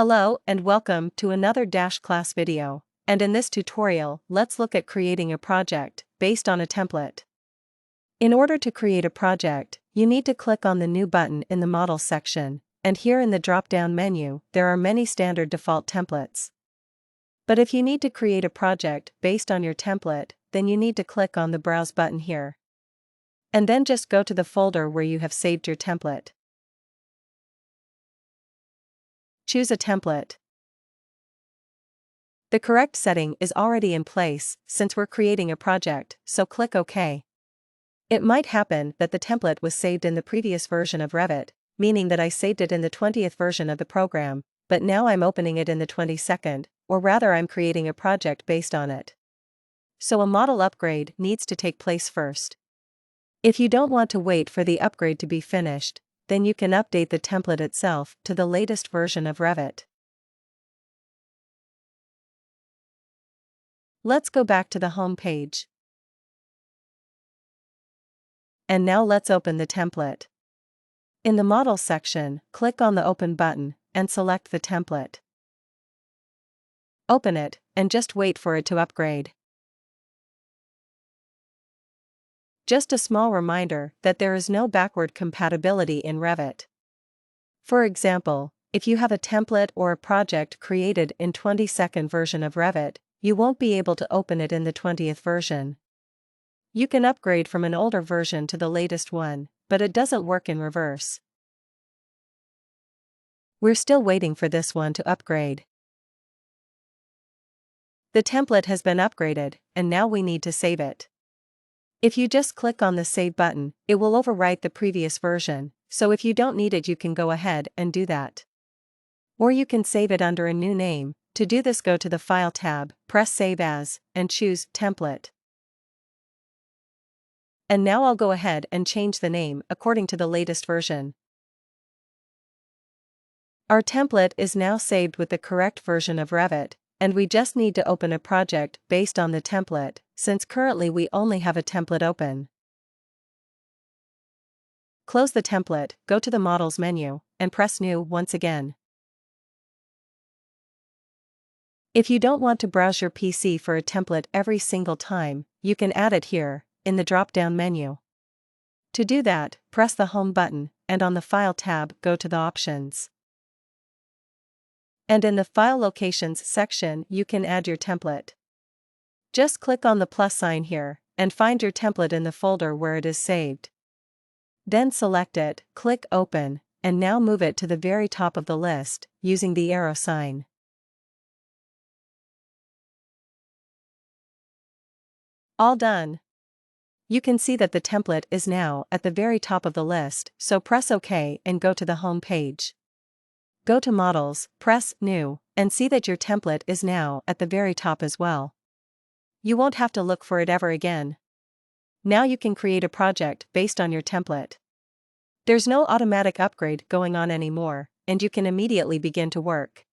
Hello and welcome to another Dash class video, and in this tutorial, let's look at creating a project based on a template. In order to create a project, you need to click on the New button in the Models section, and here in the drop-down menu, there are many standard default templates. But if you need to create a project based on your template, then you need to click on the Browse button here. And then just go to the folder where you have saved your template. Choose a template. The correct setting is already in place since we're creating a project, so click OK. It might happen that the template was saved in the previous version of Revit, meaning that I saved it in the 20th version of the program, but now I'm opening it in the 22nd, or rather I'm creating a project based on it. So a model upgrade needs to take place first. If you don't want to wait for the upgrade to be finished, then you can update the template itself to the latest version of Revit. Let's go back to the home page. And now let's open the template. In the Models section, click on the Open button and select the template. Open it, and just wait for it to upgrade. Just a small reminder that there is no backward compatibility in Revit. For example, if you have a template or a project created in 22nd version of Revit, you won't be able to open it in the 20th version. You can upgrade from an older version to the latest one, but it doesn't work in reverse. We're still waiting for this one to upgrade. The template has been upgraded, and now we need to save it. If you just click on the Save button, it will overwrite the previous version, so if you don't need it you can go ahead and do that. Or you can save it under a new name. To do this, go to the File tab, press Save As, and choose Template. And now I'll go ahead and change the name according to the latest version. Our template is now saved with the correct version of Revit, and we just need to open a project based on the template, since currently we only have a template open. Close the template, go to the Models menu, and press New once again. If you don't want to browse your PC for a template every single time, you can add it here, in the drop-down menu. To do that, press the Home button, and on the File tab, go to the Options. And in the File Locations section, you can add your template. Just click on the plus sign here, and find your template in the folder where it is saved. Then select it, click Open, and now move it to the very top of the list, using the arrow sign. All done. You can see that the template is now at the very top of the list, so press OK and go to the home page. Go to Models, press New, and see that your template is now at the very top as well. You won't have to look for it ever again. Now you can create a project based on your template. There's no automatic upgrade going on anymore, and you can immediately begin to work.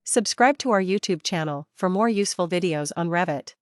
Subscribe to our YouTube channel for more useful videos on Revit.